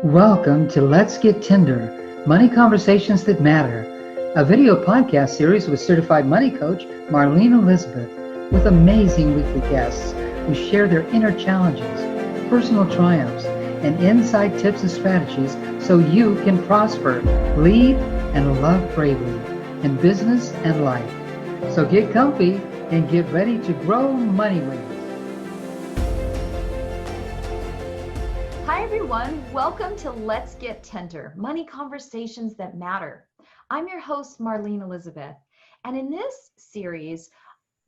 Welcome to Let's Get Tender, Money Conversations That Matter, a video podcast series with certified money coach Marlene Elizabeth, with amazing weekly guests who share their inner challenges, personal triumphs, and inside tips and strategies so you can prosper, lead, and love bravely in business and life. So get comfy and get ready to grow money wings. Hi, everyone. Welcome to Let's Get Tender, Money Conversations That Matter. I'm your host, Marlene Elizabeth. And in this series,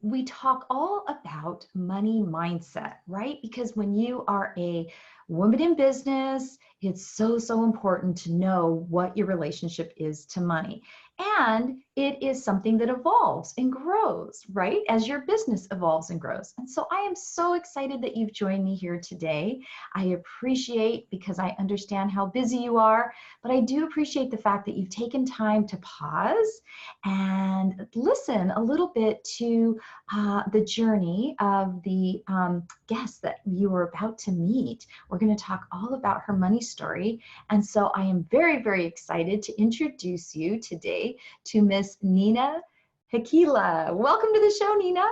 we talk all about money mindset, right? Because when you are a woman in business, it's so important to know what your relationship is to money. And it is something that evolves and grows, right? As your business evolves and grows. And so I am so excited that you've joined me here today. I appreciate, because I understand how busy you are, but I do appreciate the fact that you've taken time to pause and listen a little bit to the journey of the guest that you are about to meet. We're going to talk all about her money story. And so I am very excited to introduce you today to Miss Nina Heikkila. Welcome to the show, Nina.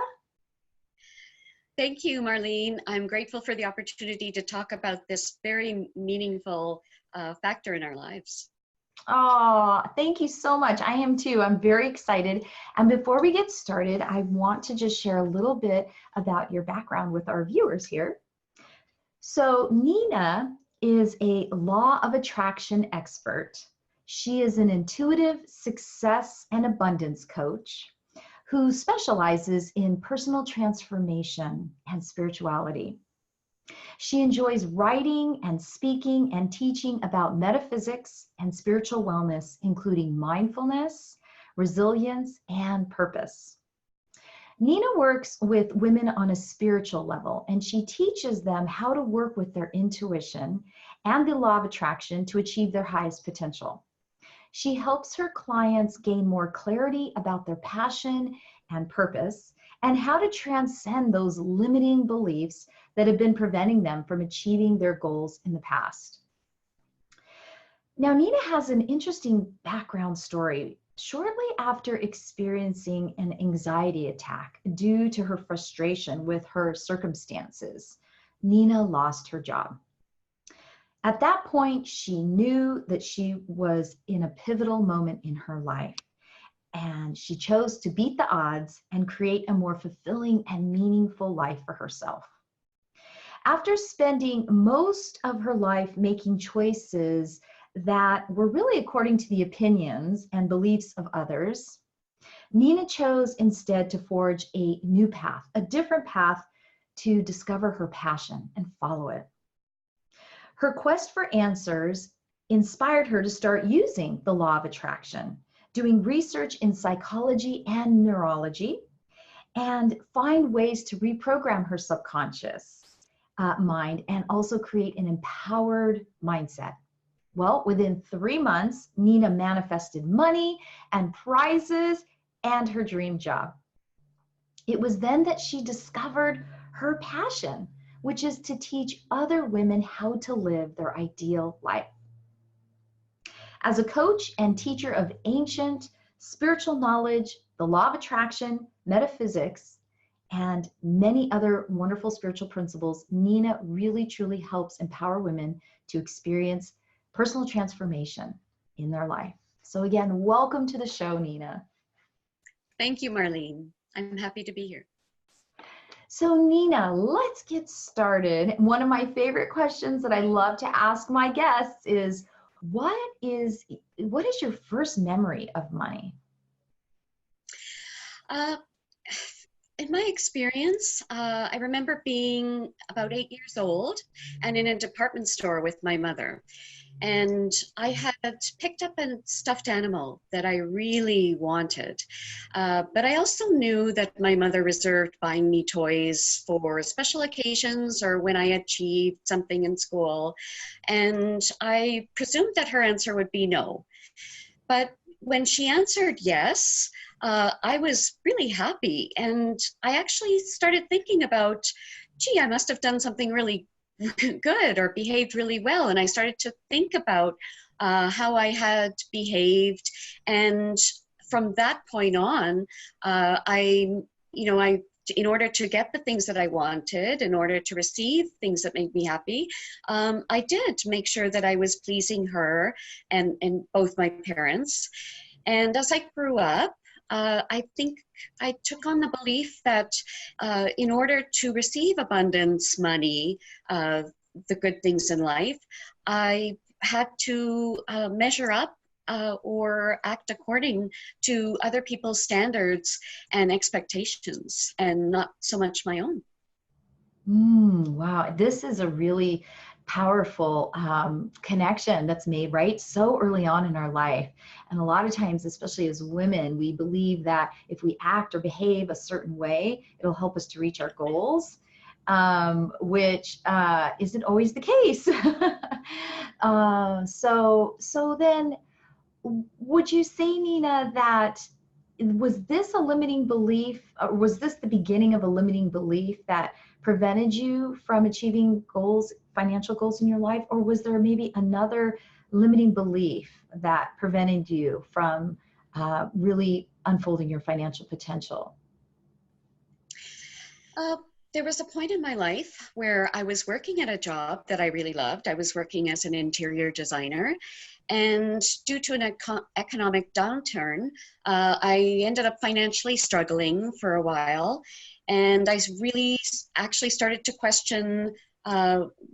Thank you, Marlene. I'm grateful for the opportunity to talk about this very meaningful factor in our lives. Oh, thank you so much. I am too. I'm very excited. And before we get started, I want to just share a little bit about your background with our viewers here. So Nina is a law of attraction expert. She is an intuitive success and abundance coach who specializes in personal transformation and spirituality. She enjoys writing and speaking and teaching about metaphysics and spiritual wellness, including mindfulness, resilience, and purpose. Nina works with women on a spiritual level, and she teaches them how to work with their intuition and the law of attraction to achieve their highest potential. She helps her clients gain more clarity about their passion and purpose and how to transcend those limiting beliefs that have been preventing them from achieving their goals in the past. Now, Nina has an interesting background story. Shortly after experiencing an anxiety attack due to her frustration with her circumstances, Nina lost her job. At that point, she knew that she was in a pivotal moment in her life, and she chose to beat the odds and create a more fulfilling and meaningful life for herself. After spending most of her life making choices that were really according to the opinions and beliefs of others, Nina chose instead to forge a new path, a different path to discover her passion and follow it. Her quest for answers inspired her to start using the law of attraction, doing research in psychology and neurology, and find ways to reprogram her subconscious mind and also create an empowered mindset. Well, within 3 months, Nina manifested money and prizes and her dream job. It was then that she discovered her passion, which is to teach other women how to live their ideal life. As a coach and teacher of ancient spiritual knowledge, the law of attraction, metaphysics, and many other wonderful spiritual principles, Nina really truly helps empower women to experience personal transformation in their life. So again, welcome to the show, Nina. Thank you, Marlene. I'm happy to be here. So Nina, let's get started. One of my favorite questions that I love to ask my guests is, what is your first memory of money? In my experience, I remember being about 8 years old and in a department store with my mother. And I had picked up a stuffed animal that I really wanted. But I also knew that my mother reserved buying me toys for special occasions or when I achieved something in school. And I presumed that her answer would be no. But when she answered yes, I was really happy. And I actually started thinking about, gee, I must have done something really good or behaved really well. And I started to think about how I had behaved. And from that point on, in order to get the things that I wanted, in order to receive things that made me happy, I did make sure that I was pleasing her and both my parents. And as I grew up, I think I took on the belief that in order to receive abundance, money, the good things in life, I had to measure up or act according to other people's standards and expectations, and not so much my own. Wow, this is a really powerful connection that's made right so early on in our life. And a lot of times, especially as women, we believe that if we act or behave a certain way, it'll help us to reach our goals, which isn't always the case. So then, would you say, Nina, that was this a limiting belief, or was this the beginning of a limiting belief that prevented you from achieving goals, financial goals in your life? Or was there maybe another limiting belief that prevented you from really unfolding your financial potential? There was a point in my life where I was working at a job that I really loved. I was working as an interior designer. And due to an economic downturn, I ended up financially struggling for a while. And I really actually started to question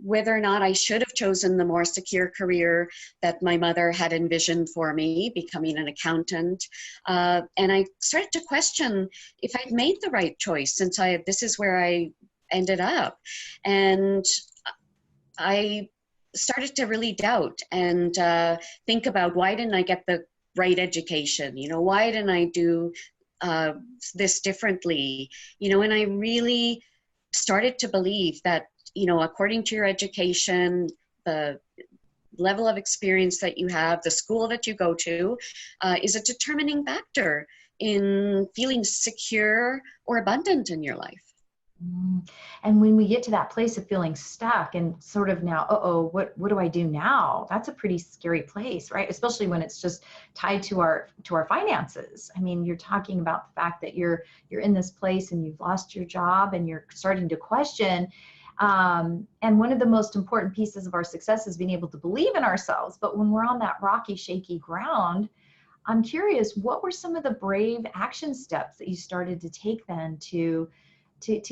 whether or not I should have chosen the more secure career that my mother had envisioned for me, becoming an accountant. And I started to question if I'd made the right choice, since this is where I ended up. And I started to really doubt and think about, why didn't I get the right education? Why didn't I do this differently? And I really started to believe that, according to your education, the level of experience that you have, the school that you go to, is a determining factor in feeling secure or abundant in your life. And when we get to that place of feeling stuck and sort of now, what do I do now? That's a pretty scary place, right? Especially when it's just tied to our finances. I mean, you're talking about the fact that you're in this place and you've lost your job and you're starting to question. And one of the most important pieces of our success is being able to believe in ourselves. But when we're on that rocky, shaky ground, I'm curious, what were some of the brave action steps that you started to take then to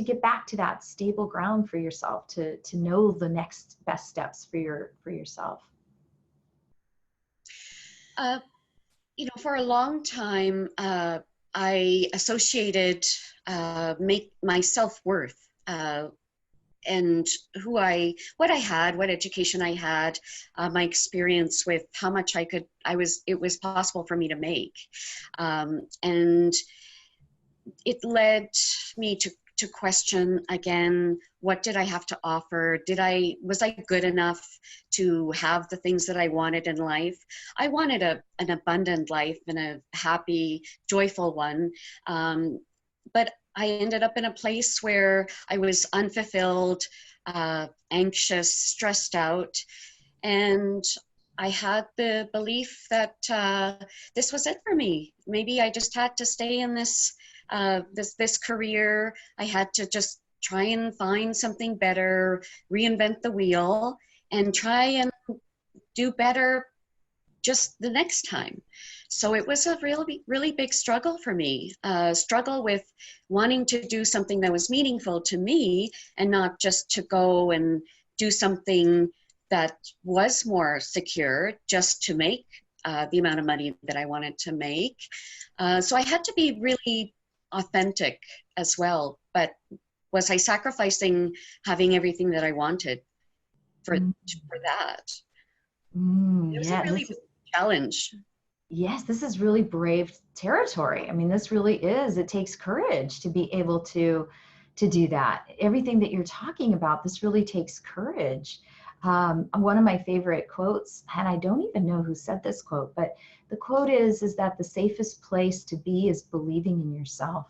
get back to that stable ground for yourself, to know the next best steps for yourself? For a long time, I associated my self-worth and what I had, what education I had, my experience with how much it was possible for me to make. And it led me to question again, what did I have to offer? Was I good enough to have the things that I wanted in life? I wanted an abundant life and a happy, joyful one. But I ended up in a place where I was unfulfilled, anxious, stressed out. And I had the belief that this was it for me. Maybe I just had to stay in this career. I had to just try and find something better, reinvent the wheel, and try and do better just the next time. So it was a really, really big struggle for me, struggle with wanting to do something that was meaningful to me and not just to go and do something that was more secure just to make the amount of money that I wanted to make. So I had to be really authentic as well. But was I sacrificing having everything that I wanted for that? It was a really big challenge. Yes, this is really brave territory. I mean, this really is, it takes courage to be able to do that. Everything that you're talking about, this really takes courage. One of my favorite quotes, and I don't even know who said this quote, but the quote is that the safest place to be is believing in yourself.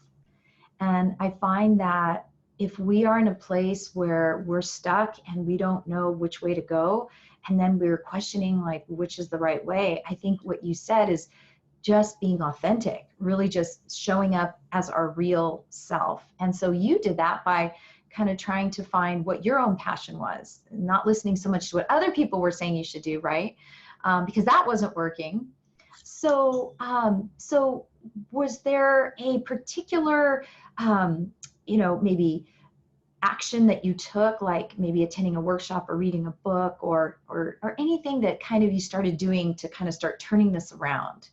And I find that if we are in a place where we're stuck and we don't know which way to go, and then we're questioning like which is the right way, I think what you said is just being authentic, really just showing up as our real self. And so you did that by kind of trying to find what your own passion was, not listening so much to what other people were saying you should do, right? Because that wasn't working. So, so was there a particular, maybe action that you took, like maybe attending a workshop or reading a book, or anything that kind of you started doing to kind of start turning this around?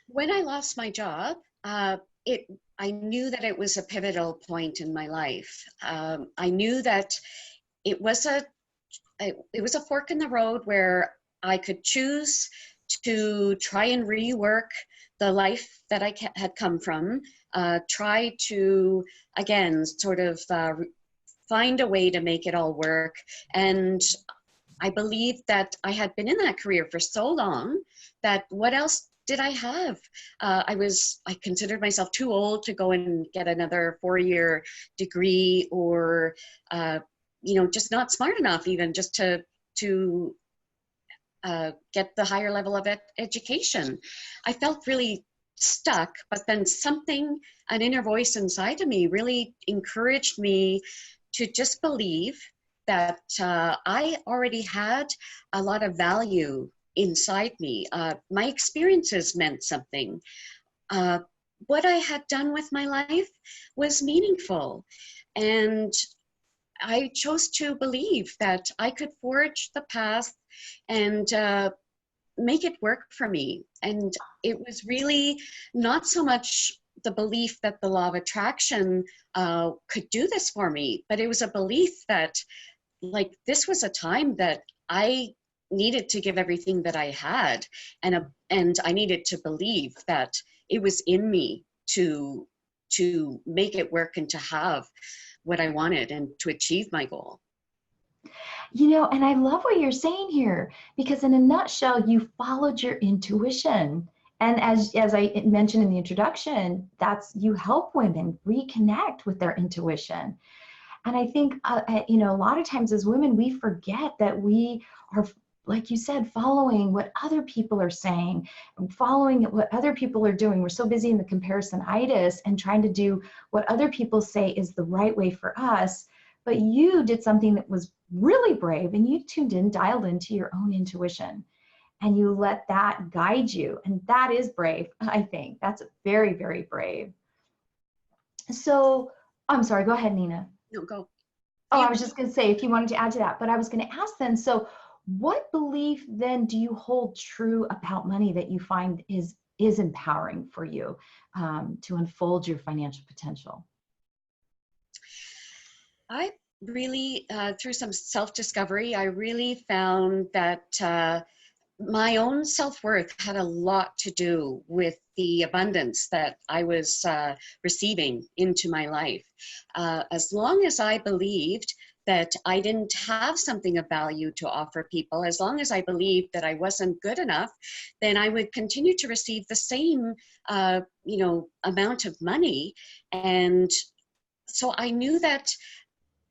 When I lost my job, I knew that it was a pivotal point in my life. I knew that it was a fork in the road where I could choose to try and rework the life that I had come from, try to, again, sort of find a way to make it all work. And I believed that I had been in that career for so long that what else did I have? I considered myself too old to go and get another 4-year degree, or, just not smart enough even just to get the higher level of education. I felt really stuck, but then an inner voice inside of me really encouraged me to just believe that I already had a lot of value inside me. My experiences meant something. What I had done with my life was meaningful. And I chose to believe that I could forge the path and make it work for me. And it was really not so much the belief that the law of attraction could do this for me, but it was a belief that, like, this was a time that I needed to give everything that I had, and I needed to believe that it was in me to make it work and to have what I wanted and to achieve my goal. And I love what you're saying here, because in a nutshell, you followed your intuition. And as I mentioned in the introduction, you help women reconnect with their intuition. And I think, a lot of times as women, we forget that we are, like you said, following what other people are saying, and following what other people are doing. We're so busy in the comparisonitis and trying to do what other people say is the right way for us. But you did something that was really brave, and you dialed into your own intuition, and you let that guide you. And that is brave, I think. That's very, very brave. So, I'm sorry, go ahead, Nina. No, go. Oh, I was just going to say, if you wanted to add to that, but I was going to ask then, so what belief then do you hold true about money that you find is empowering for you to unfold your financial potential? I really, through some self-discovery, I really found that my own self-worth had a lot to do with the abundance that I was receiving into my life. As long as I believed that I didn't have something of value to offer people, as long as I believed that I wasn't good enough, then I would continue to receive the same, amount of money. And so I knew that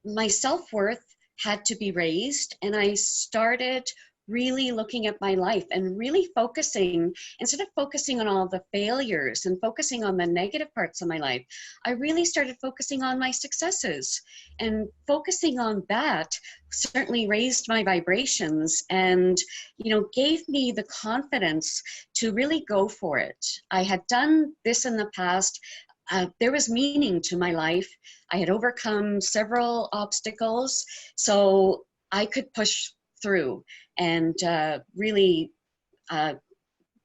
my self-worth had to be raised, and I started really looking at my life and really focusing, instead of focusing on all the failures and focusing on the negative parts of my life, I really started focusing on my successes. And focusing on that certainly raised my vibrations and, gave me the confidence to really go for it. I had done this in the past. There was meaning to my life. I had overcome several obstacles, so I could push through and really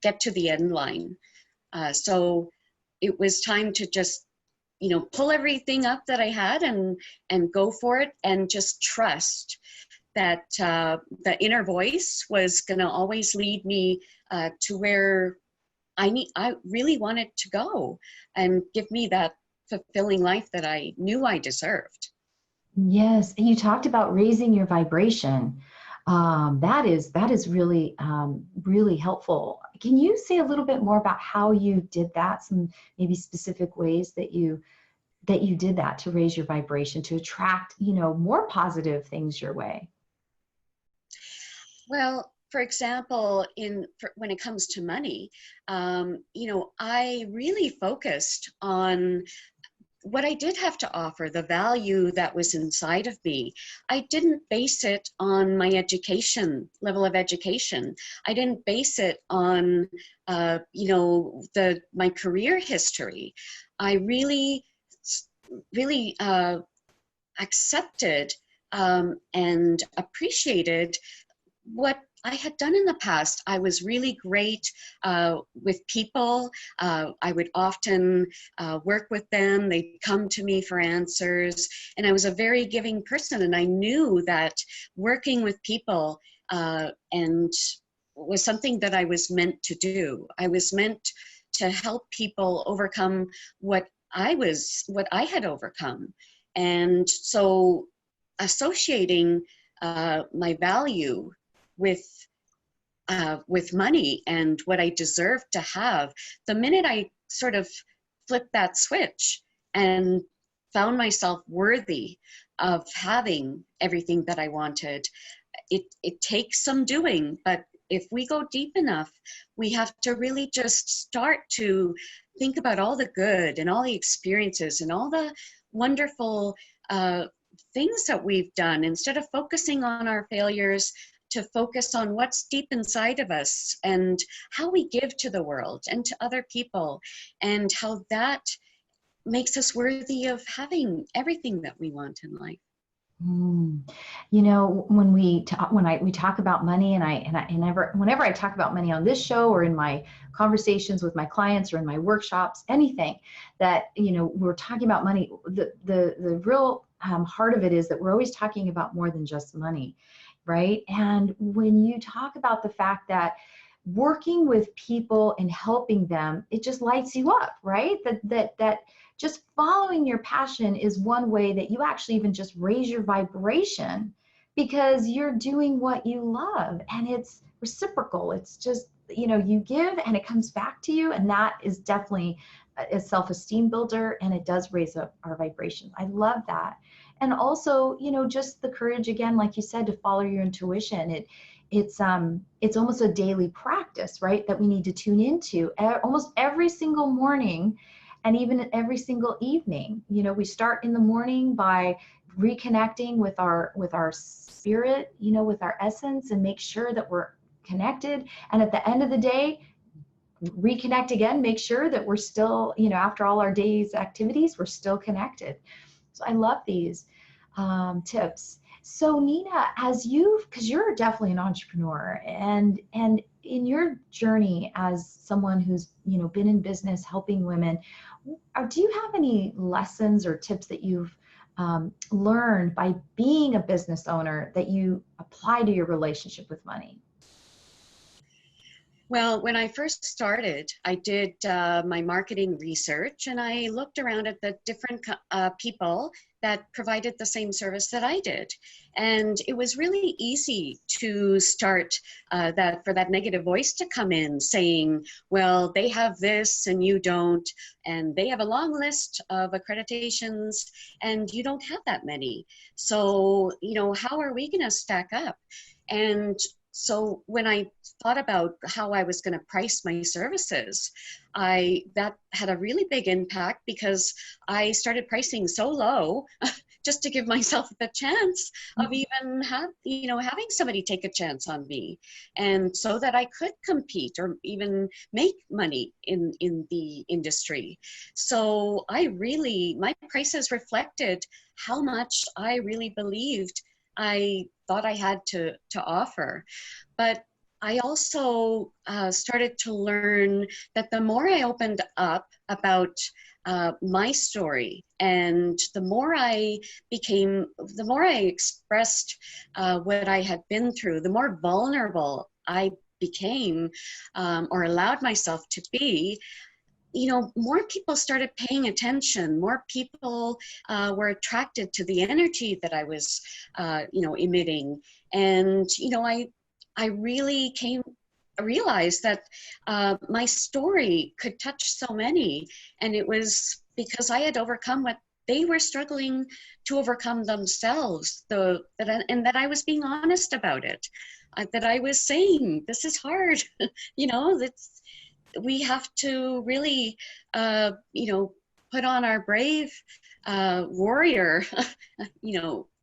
get to the end line. So it was time to just, pull everything up that I had and go for it, and just trust that the inner voice was going to always lead me to where I really wanted to go, and give me that fulfilling life that I knew I deserved. Yes, and you talked about raising your vibration. That is really, really helpful. Can you say a little bit more about how you did that? Some maybe specific ways that you that you did that to raise your vibration, to attract, more positive things your way? Well, for example, when it comes to money, I really focused on what I did have to offer, the value that was inside of me. I didn't base it on my level of education. I didn't base it on, my career history. I really accepted and appreciated what I had done in the past. I was really great with people. I would often work with them. They'd come to me for answers. And I was a very giving person. And I knew that working with people and was something that I was meant to do. I was meant to help people overcome what I had overcome. And so associating my value with money and what I deserve to have, the minute I sort of flipped that switch and found myself worthy of having everything that I wanted, it takes some doing, but if we go deep enough, we have to really just start to think about all the good and all the experiences and all the wonderful things that we've done, instead of focusing on our failures, to focus on what's deep inside of us and how we give to the world and to other people, and how that makes us worthy of having everything that we want in life. When we talk about money, whenever I talk about money on this show or in my conversations with my clients or in my workshops, anything that, we're talking about money, the real heart of it is that we're always talking about more than just money, right? And when you talk about the fact that working with people and helping them, it just lights you up, right? That just following your passion is one way that you actually even just raise your vibration, because you're doing what you love and it's reciprocal. It's just, you give and it comes back to you, and that is definitely a self-esteem builder, and it does raise up our vibrations. I love that. And also, just the courage, again, like you said, to follow your intuition. It's almost a daily practice, right? That we need to tune into almost every single morning, and even every single evening. We start in the morning by reconnecting with our spirit, with our essence, and make sure that we're connected. And at the end of the day, reconnect again, make sure that we're still, after all our day's activities, we're still connected. So I love these tips. So Nina, because you're definitely an entrepreneur, and in your journey as someone who's been in business helping women, do you have any lessons or tips that you've learned by being a business owner that you apply to your relationship with money? Well, when I first started, I did my marketing research, and I looked around at the different people that provided the same service that I did. And it was really easy to start for that negative voice to come in saying, well, they have this and you don't, and they have a long list of accreditations and you don't have that many. So, how are we going to stack up? And so when I thought about how I was going to price my services, that had a really big impact, because I started pricing so low just to give myself the chance of even having somebody take a chance on me, and so that I could compete or even make money in the industry. So my prices reflected how much I really believed I thought I had to offer. But I also started to learn that the more I opened up about my story, and the more I expressed what I had been through, the more vulnerable I became, or allowed myself to be, more people started paying attention. More people were attracted to the energy that I was, emitting. And, I really realized that my story could touch so many. And it was because I had overcome they were struggling to overcome themselves, and that I was being honest about it, that I was saying, this is hard, we have to really, put on our brave warrior,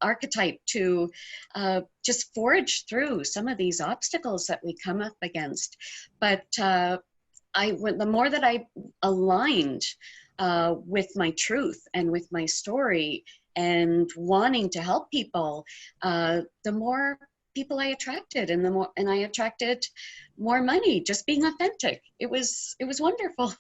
archetype to just forge through some of these obstacles that we come up against. But the more that I aligned with my truth and with my story and wanting to help people, the more people I attracted, and I attracted more money, just being authentic. It was wonderful.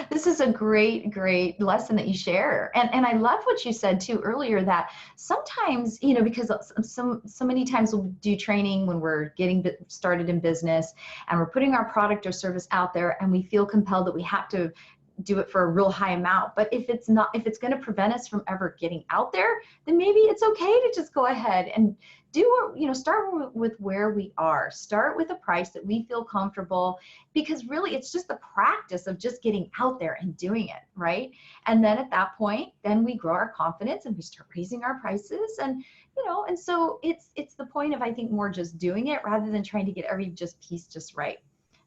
This is a great lesson that you share. And I love what you said too earlier, that sometimes, because so many times we'll do training when we're getting started in business and we're putting our product or service out there, and we feel compelled that we have to do it for a real high amount. But if it's going to prevent us from ever getting out there, then maybe it's okay to just go ahead and start with where we are. Start with a price that we feel comfortable, because really it's just the practice of just getting out there and doing it, right? And then at that point, then we grow our confidence and we start raising our prices, and so it's the point of, I think, more just doing it rather than trying to get every piece just right.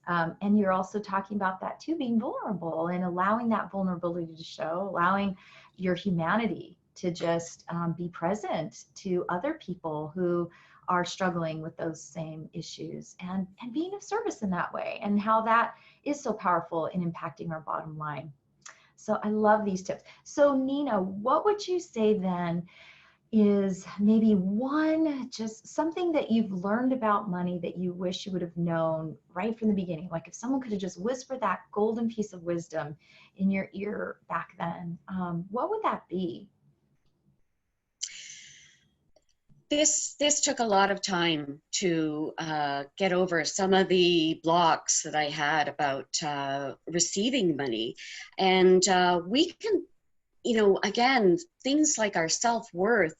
And you're also talking about that too, being vulnerable and allowing that vulnerability to show, allowing your humanity to just be present to other people who are struggling with those same issues, and being of service in that way, and how that is so powerful in impacting our bottom line. So I love these tips. So Nina, what would you say then is maybe just something that you've learned about money that you wish you would have known right from the beginning? Like if someone could have just whispered that golden piece of wisdom in your ear back then, what would that be? This took a lot of time to get over some of the blocks that I had about receiving money. And we can, again, things like our self-worth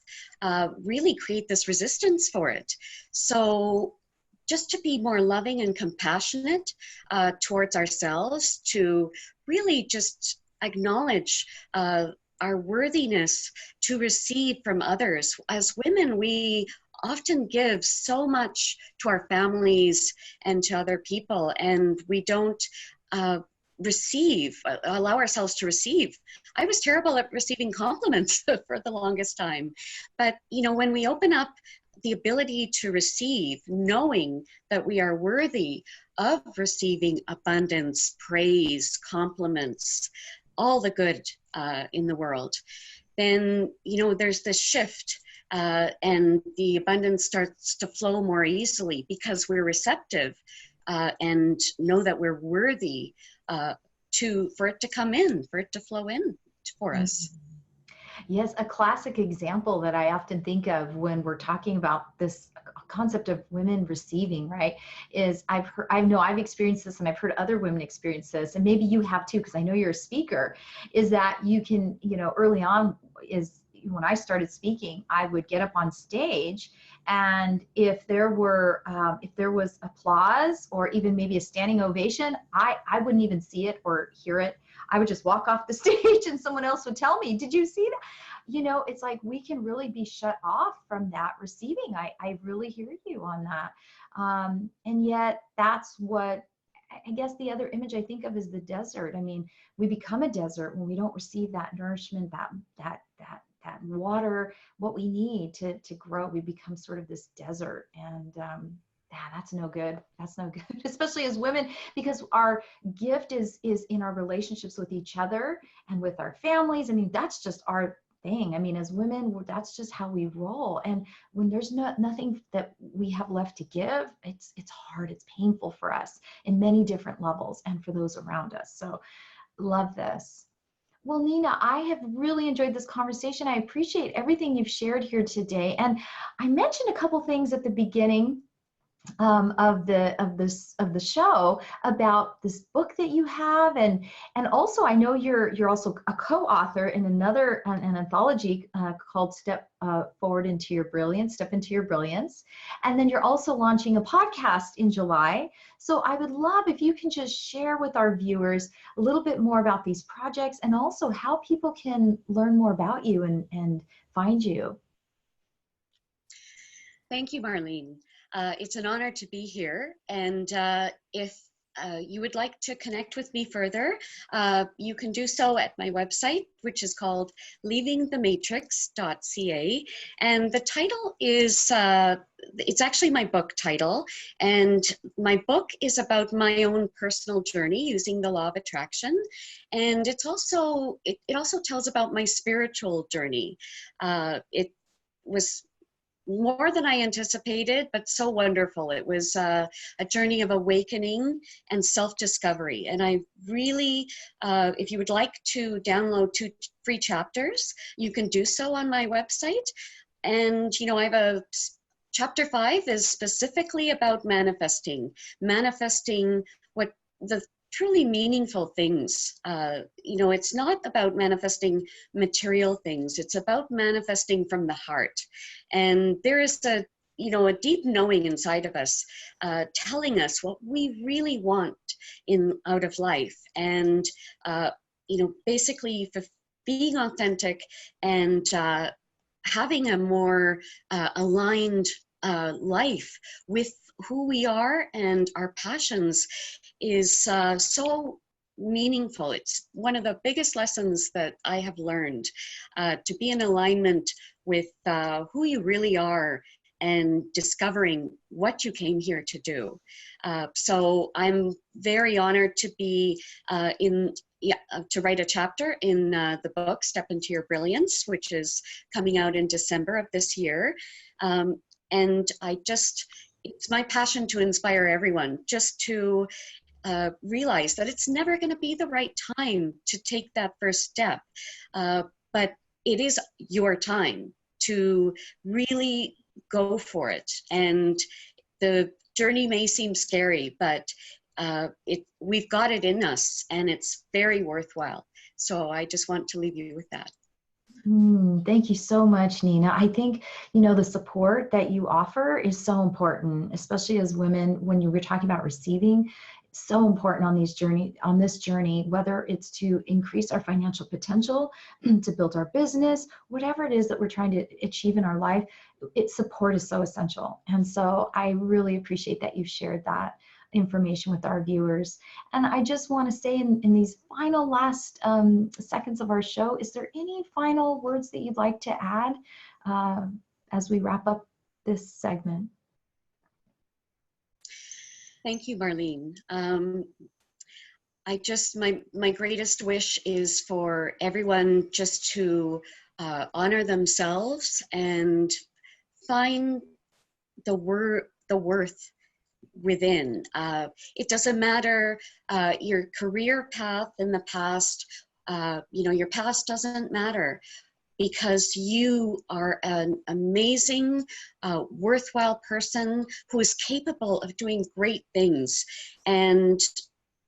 really create this resistance for it. So just to be more loving and compassionate towards ourselves, to really just acknowledge our worthiness to receive from others. As women, we often give so much to our families and to other people, and we don't allow ourselves to receive. I was terrible at receiving compliments for the longest time. But, when we open up the ability to receive, knowing that we are worthy of receiving abundance, praise, compliments, all the good in the world, then, there's this shift and the abundance starts to flow more easily because we're receptive and know that we're worthy for it to come in, for it to flow in for us. Yes, a classic example that I often think of when we're talking about this concept of women receiving, right, is I know I've experienced this, and I've heard other women experience this, and maybe you have too, because I know you're a speaker, is that you can, early on, is when I started speaking, I would get up on stage, and if there was applause or even maybe a standing ovation, I wouldn't even see it or hear it. I would just walk off the stage and someone else would tell me, did you see that? It's like we can really be shut off from that receiving. I really hear you on that. And yet that's what, I guess the other image I think of is the desert. I mean, we become a desert when we don't receive that nourishment, that water, what we need to grow. We become sort of this desert, and that's no good. That's no good, especially as women, because our gift is in our relationships with each other and with our families. I mean, that's just our thing. I mean, as women, that's just how we roll. And when there's nothing that we have left to give, it's hard. It's painful for us in many different levels and for those around us. So love this. Well, Nina, I have really enjoyed this conversation. I appreciate everything you've shared here today. And I mentioned a couple things at the beginning of the show about this book that you have, and also I know you're also a co-author in an anthology called Step Forward into Your Brilliance, Step into Your Brilliance, and then you're also launching a podcast in July. So I would love if you can just share with our viewers a little bit more about these projects and also how people can learn more about you and find you. Thank you, Marlene. It's an honor to be here. And if you would like to connect with me further, you can do so at my website, which is called leavingthematrix.ca. And the title is, it's actually my book title. And my book is about my own personal journey using the law of attraction. And it's also, it also tells about my spiritual journey. It was more than I anticipated, but so wonderful. It was a journey of awakening and self-discovery. And I really, if you would like to download 2 free chapters, you can do so on my website. And, you know, I have chapter 5 is specifically about manifesting what the truly meaningful things. You know, it's not about manifesting material things. It's about manifesting from the heart. And there is a deep knowing inside of us telling us what we really want out of life. And, basically being authentic and having a more aligned life with who we are and our passions is so meaningful. It's one of the biggest lessons that I have learned, to be in alignment with who you really are and discovering what you came here to do. So I'm very honored to be to write a chapter in the book, Step into Your Brilliance, which is coming out in December of this year. And it's my passion to inspire everyone just to realize that it's never going to be the right time to take that first step. But it is your time to really go for it. And the journey may seem scary, but we've got it in us and it's very worthwhile. So I just want to leave you with that. Thank you so much, Nina. I think, the support that you offer is so important, especially as women, when you were talking about receiving, so important on this journey, whether it's to increase our financial potential, to build our business, whatever it is that we're trying to achieve in our life, support is so essential. And so I really appreciate that you've shared that information with our viewers. And I just want to say in these final last seconds of our show, is there any final words that you'd like to add as we wrap up this segment? Thank you, Marlene. My greatest wish is for everyone just to honor themselves and find the worth within. It doesn't matter your career path in the past. Your past doesn't matter, because you are an amazing, worthwhile person who is capable of doing great things. And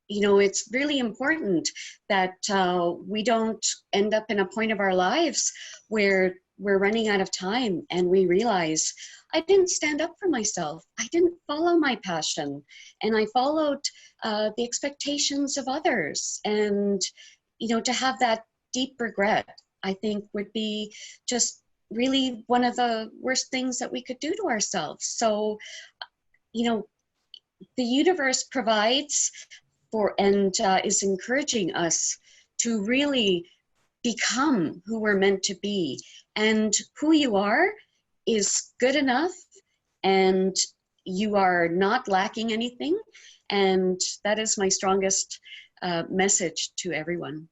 it's really important that we don't end up in a point of our lives where we're running out of time and we realize, I didn't stand up for myself. I didn't follow my passion, and I followed the expectations of others. And, to have that deep regret, I think, would be just really one of the worst things that we could do to ourselves. So, the universe provides and is encouraging us to really become who we're meant to be. And who you are is good enough, and you are not lacking anything. And that is my strongest message to everyone.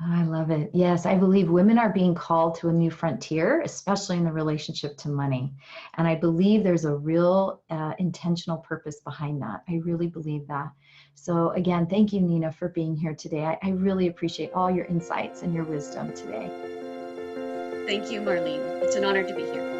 I love it. Yes, I believe women are being called to a new frontier, especially in the relationship to money. And I believe there's a real intentional purpose behind that. I really believe that. So again, thank you, Nina, for being here today. I really appreciate all your insights and your wisdom today. Thank you, Marlene. It's an honor to be here.